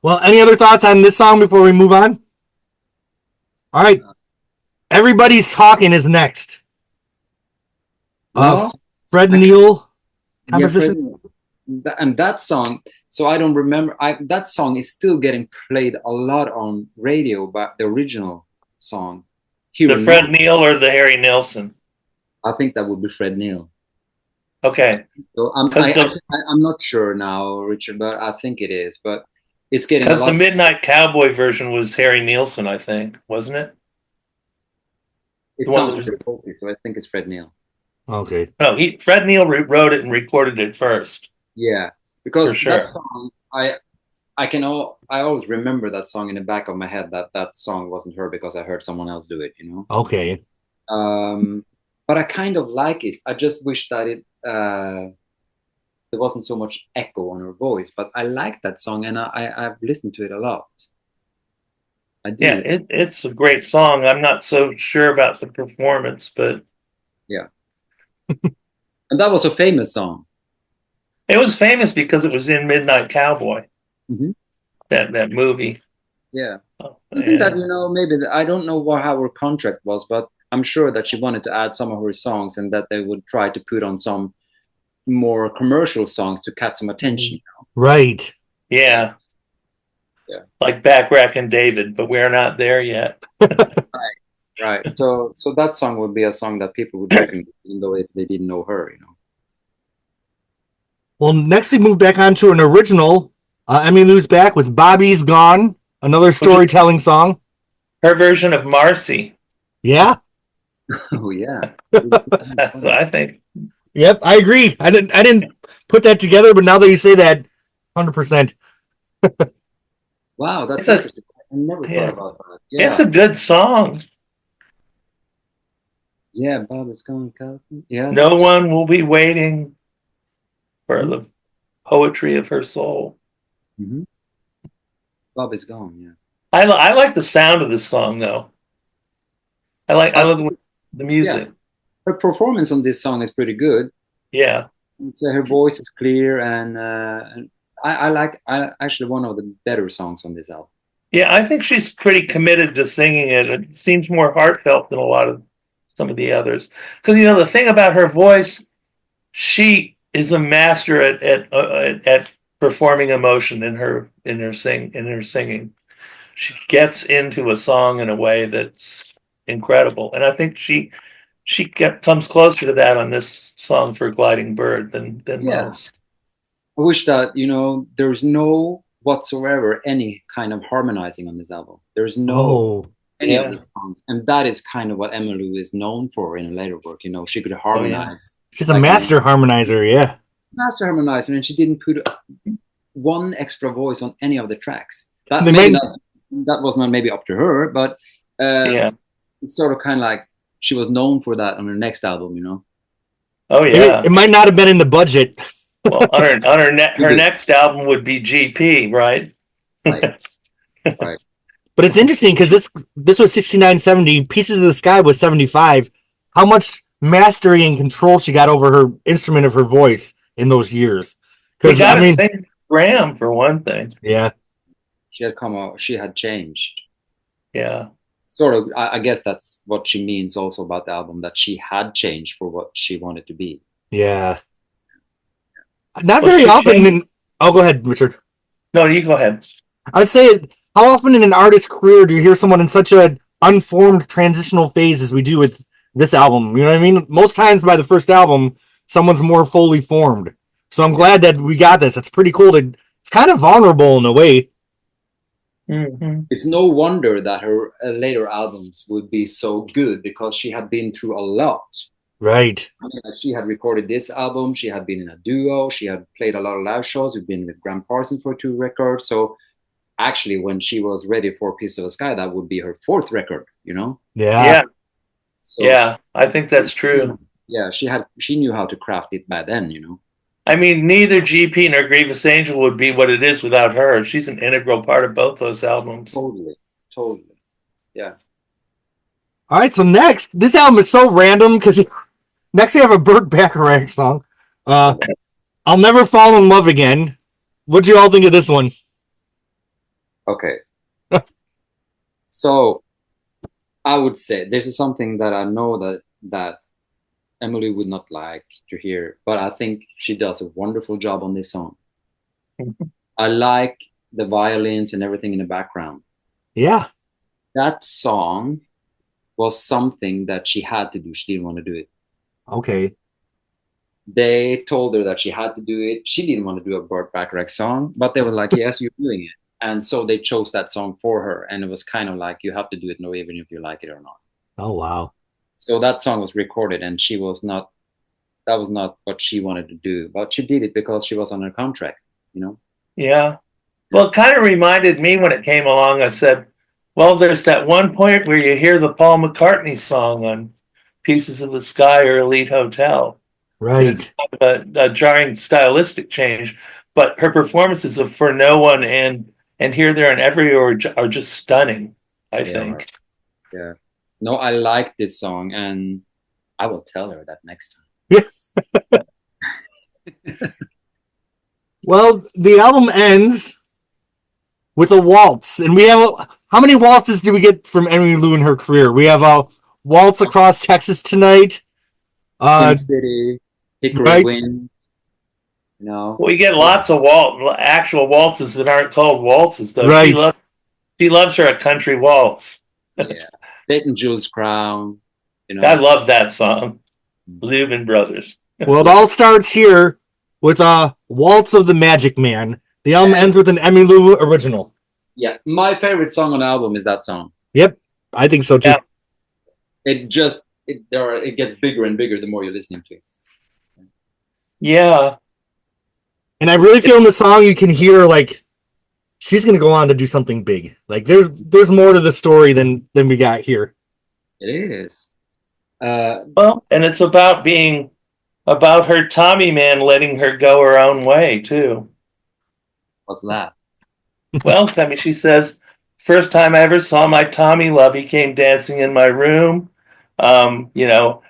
Well, any other thoughts on this song before we move on? All right. Everybody's Talking is next. Fred Neil composition.
And that song, so I don't remember. That song is still getting played a lot on radio, but the original song.
The Fred Neil or the Harry Nilsson?
I think that would be Fred Neil.
Okay.
So I'm not sure now, Richard, but I think it is. But it's getting,
because the Midnight Cowboy version was Harry Nilsson, I think, wasn't it?
It sounds very folky, so I think it's Fred Neil.
Okay.
No, Fred Neil wrote it and recorded it first.
Yeah, because
for sure.
That song, I always remember that song in the back of my head, that song wasn't her because I heard someone else do it.
Okay.
But I kind of like it. I just wish that there wasn't so much echo on her voice. But I like that song, and I've listened to it a lot. I do.
Yeah, it's a great song. I'm not so sure about the performance, but
yeah. And that was a famous song.
It was famous because it was in Midnight Cowboy, that movie.
Yeah, I think that maybe I don't know how her contract was, but I'm sure that she wanted to add some of her songs, and that they would try to put on some more commercial songs to catch some attention.
Right.
Yeah.
Yeah.
Like Backrack and David, but we're not there yet.
Right. So that song would be a song that people would recognize, even though if they didn't know her,
Well, next we move back on to an original. Emmylou's back with Bobby's Gone, another storytelling song.
Her version of Marcy.
Yeah.
Oh yeah.
That's what I think.
Yep, I agree. I didn't put that together, but now that you say that, 100%.
Wow, that's interesting. I never thought about that.
Yeah. It's a good song.
Yeah, Bob is gone. Yeah,
No
that's
one will be waiting for
Mhm.
the poetry of her soul.
Mhm. Bob is gone. Yeah.
I like the sound of this song though. I
Uh,
love the
yeah,
music.
her performance on this song is pretty good.
Yeah.
It's, her voice is clear, and I like I actually one of the better songs on this album.
Yeah, I think she's pretty committed to singing it. It seems more heartfelt than a lot of some of the others. Because the thing about her voice, she is a master at performing emotion in her singing. She gets into a song in a way that's incredible, and I think comes closer to that on this song for Gliding Bird than
Yeah,
most.
I wish that there's no whatsoever any kind of harmonizing on this album. There's no
Oh,
any of
Yeah.
the songs, and that is kind of what Emmylou is known for in her later work. She could
Oh yeah.
harmonize
she's a
like
master harmonizer. Yeah.
master harmonizer, and she didn't put one extra voice on any of the tracks. That
They
maybe
might,
that was not maybe up to her, but
Yeah.
it's sort of kind of like she was known for that on her next album.
Oh yeah.
it might not have been in the budget.
Well, her next album would be GP, right?
Right, right.
But it's interesting because this was 69, 70. Pieces of the Sky was 75. How much mastery and control she got over her instrument of her voice in those years.
We
Because,
got
I
to
mean,
sing Graham for one thing.
yeah.
She had come out. She had changed.
Yeah.
Sort of. I guess that's what she means also about the album, that she had changed for what she wanted to be.
Yeah. Not
Well,
very
she
often.
changed.
Oh, go ahead, Richard.
No, you go ahead.
I would say, how often in an artist's career do you hear someone in such a unformed transitional phase as we do with this album? You know what I mean? Most times by the first album, someone's more fully formed. So I'm glad that we got this. It's pretty cool. It's kind of vulnerable in a way.
Mm-hmm.
It's no wonder that her later albums would be so good, because she had been through a lot.
Right.
I mean, like, she had recorded this album. She had been in a duo. She had played a lot of live shows. We've been with Graham Parsons for 2 records. So actually, when she was ready for Piece of the Sky, that would be her 4th record.
Yeah.
Yeah.
So
Yeah. I think that's true.
yeah, she knew how to craft it by then.
I mean, neither GP nor Grievous Angel would be what it is without her. She's an integral part of both those albums.
Totally. Yeah.
All right. So next, this album is so random because next we have a Burt Bacharach song. I'll Never Fall in Love Again. What'd you all think of this one?
Okay. So I would say this is something that I know that Emily would not like to hear, but I think she does a wonderful job on this song. I like the violins and everything in the background.
Yeah.
That song was something that she had to do. She didn't want to do it.
Okay.
They told her that she had to do it. She didn't want to do a Burt Bacharach song, but they were like, yes, you're doing it. And so they chose that song for her. And it was kind of like, you have to do it, no, even if you like it or not.
Oh, wow.
So that song was recorded, and that was not what she wanted to do, but she did it because she was on her contract.
Yeah. Well, it kind of reminded me when it came along. I said, well, there's that one point where you hear the Paul McCartney song on Pieces of the Sky or Elite Hotel.
Right.
It's kind of a jarring stylistic change, but her performances of For No One and Here, There, and Everywhere are just stunning, I think.
Yeah. No, I like this song, and I will tell her that next time.
Well, the album ends with a waltz, and we have how many waltzes do we get from Emmylou in her career? We have a waltz across Texas tonight.
Sin City, Hickory
right.
Wind.
We get lots of actual waltzes that aren't called waltzes, though.
Right.
She loves her a country waltz.
Yeah. Satan Jules Crown.
I love that song. Lubin Brothers.
Well, it all starts here with a Waltz of the Magic Man. The album ends with an Emmylou original.
Yeah, my favorite song on the album is that song.
Yep, I think so too.
Yeah. It gets bigger and bigger the more you're listening to it.
Yeah.
And I really feel in the song you can hear like she's gonna go on to do something big. Like there's more to the story than we got here.
It is.
Well, and it's about her Tommy man letting her go her own way too.
What's that?
Well, I mean, she says, first time I ever saw my Tommy love, he came dancing in my room. You know,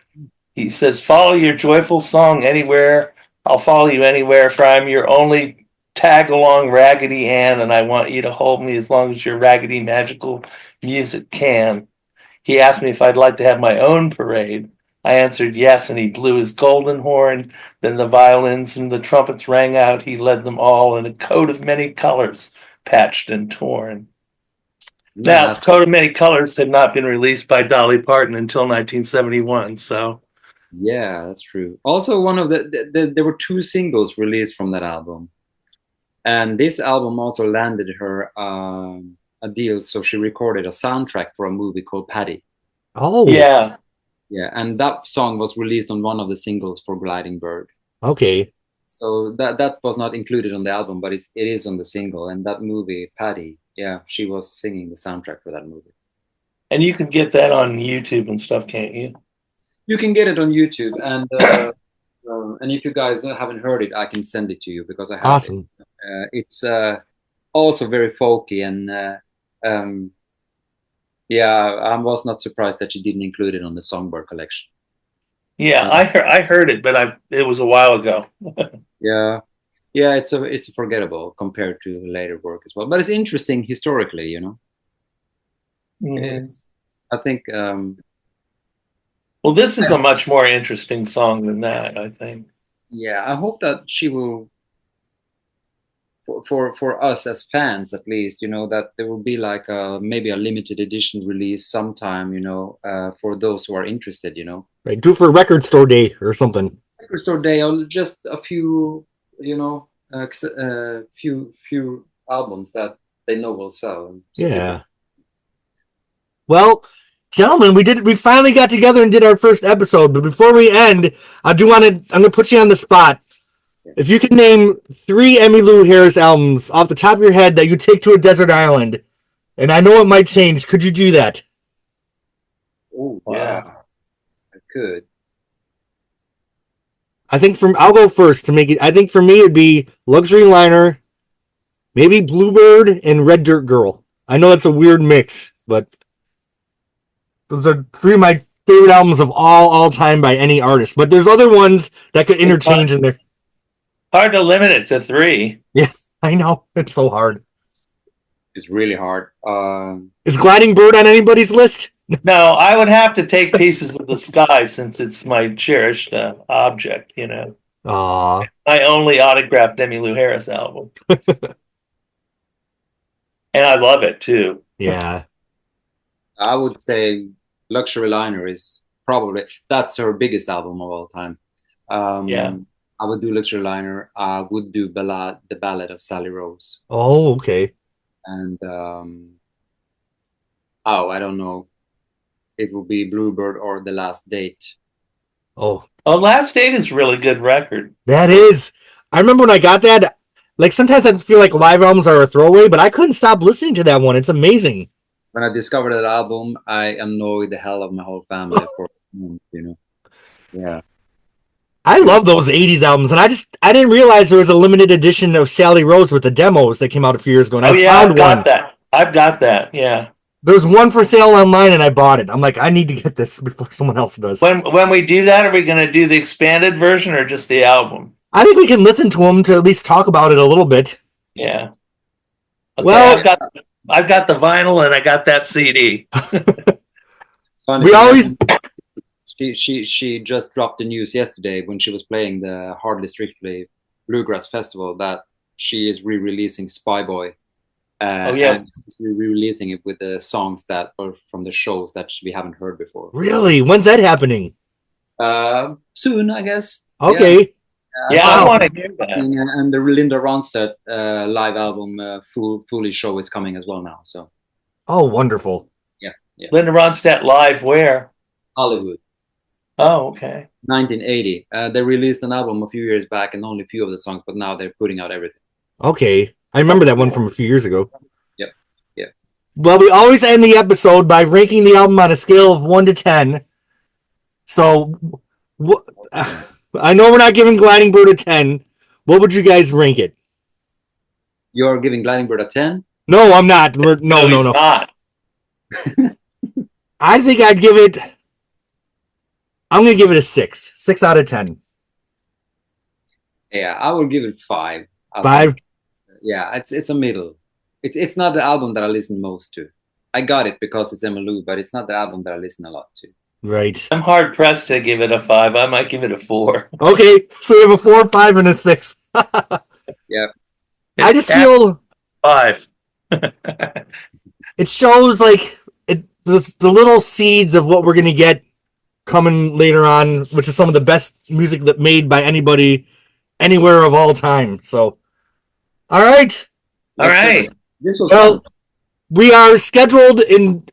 he says, follow your joyful song anywhere. I'll follow you anywhere, for I'm your only tag along Raggedy Ann, and I want you to hold me as long as your raggedy magical music can. He asked me if I'd like to have my own parade. I answered yes, and he blew his golden horn. Then the violins and the trumpets rang out. He led them all in a coat of many colors, patched and torn.
Yeah,
Now, Coat of Many Colors had not been released by Dolly Parton until 1971, so
yeah, that's true. Also, one of there were two singles released from that album, and this album also landed her a deal, so she recorded a soundtrack for a movie called Patty.
Oh,
yeah.
Yeah, and that song was released on one of the singles for Gliding Bird.
Okay.
So that was not included on the album, but it is on the single. And that movie, Patty, yeah, she was singing the soundtrack for that movie.
And you can get that on YouTube and stuff, can't you?
You can get it on YouTube, and if you guys haven't heard it, I can send it to you because I have
Awesome.
it. It's also very folky, and yeah, I was not surprised that she didn't include it on the Songbird collection.
Yeah, I heard it, but it was a while ago.
Yeah, yeah, it's forgettable compared to later work as well, but it's interesting historically, you know.
Mm-hmm.
I think.
Well, this is a much more interesting song than that, I think.
Yeah, I hope that she will, for us as fans at least, you know, that there will be like maybe a limited edition release sometime, you know, for those who are interested, you know.
Right. Do it for record store day or something.
Record store day, or just a few, you know, few albums that they know will sell.
Yeah. Well, gentlemen, we finally got together and did our first episode, but before we end, I'm gonna put you on the spot. If you could name 3 Emmylou Harris albums off the top of your head that you take to a desert island, and I know it might change, could you do that?
Oh, yeah, I could.
I'll go first to make it. I think for me it'd be Luxury Liner, maybe Bluebird, and Red Dirt Girl. I know that's a weird mix, but those are 3 of my favorite albums of all time by any artist. But there's other ones that could interchange in there.
Hard to limit it to 3.
Yeah, I know. It's so hard.
It's really hard.
Is Gliding Bird on anybody's list?
No, I would have to take Pieces of the Sky since it's my cherished object, you know.
Aww.
My only autographed Emmylou Harris album. And I love it too.
Yeah.
I would say Luxury Liner is probably, that's her biggest album of all time.
Yeah.
I would do Luxury Liner. I would do The Ballad of Sally Rose.
Oh, okay.
And I don't know. It will be Bluebird or The Last Date.
Oh,
Last Date is a really good record.
that is. I remember when I got that. Like sometimes I feel like live albums are a throwaway, but I couldn't stop listening to that one. It's amazing.
When I discovered that album, I annoyed the hell of my whole family for you know. Yeah.
I love those 80s albums, and I didn't realize there was a limited edition of Sally Rose with the demos that came out a few years ago. And
I've got that. I've got that. Yeah.
There's one for sale online, and I bought it. I'm like, I need to get this before someone else does.
When we do that, are we going to do the expanded version or just the album?
I think we can listen to them to at least talk about it a little bit.
Yeah. Okay,
Well,
I've got the vinyl and I got that CD.
We always.
She just dropped the news yesterday when she was playing the Hardly Strictly Bluegrass Festival that she is re-releasing Spy Boy.
Oh yeah,
and she's re-releasing it with the songs that are from the shows that we haven't heard before.
Really? When's that happening?
Soon, I guess.
Okay.
Yeah, I want to hear that.
And the Linda Ronstadt live album Foolish Show is coming as well now. So.
Oh, wonderful.
Yeah.
Linda Ronstadt live where?
Hollywood.
Oh, okay.
1980. They released an album a few years back and only a few of the songs, but now they're putting out everything.
Okay. I remember that one from a few years ago.
Yep. Yeah.
Well, we always end the episode by ranking the album on a scale of 1 to 10. So, what? I know we're not giving Gliding Bird a 10. What would you guys rank it?
You're giving Gliding Bird a 10?
No, I'm not. No.
he's not.
I think I'd give it. I'm gonna give it a 6. 6 out of 10.
Yeah, I will give it 5.
5.
Yeah, it's a middle. It's not the album that I listen most to. I got it because it's Emmylou, but it's not the album that I listen a lot to.
Right.
I'm hard pressed to give it a 5. I might give it a 4.
Okay, so we have a 4, 5, and a 6.
Yeah.
I just feel
5.
it shows like the little seeds of what we're gonna get coming later on, which is some of the best music that made by anybody anywhere of all time. So, all right.
All right.
This was
Well, we are scheduled in,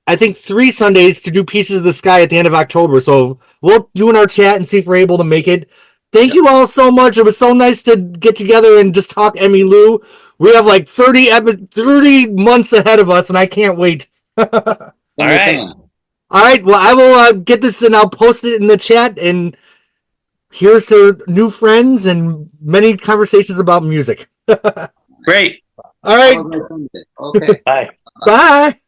I think, 3 Sundays to do Pieces of the Sky at the end of October. So we'll do in our chat and see if we're able to make it. Thank you all so much. It was so nice to get together and just talk Emmylou. We have like 30 months ahead of us, and I can't wait.
All right.
All right. Well, I will get this and I'll post it in the chat. And here's to new friends and many conversations about music.
Great.
All right.
Okay.
Bye.
Bye.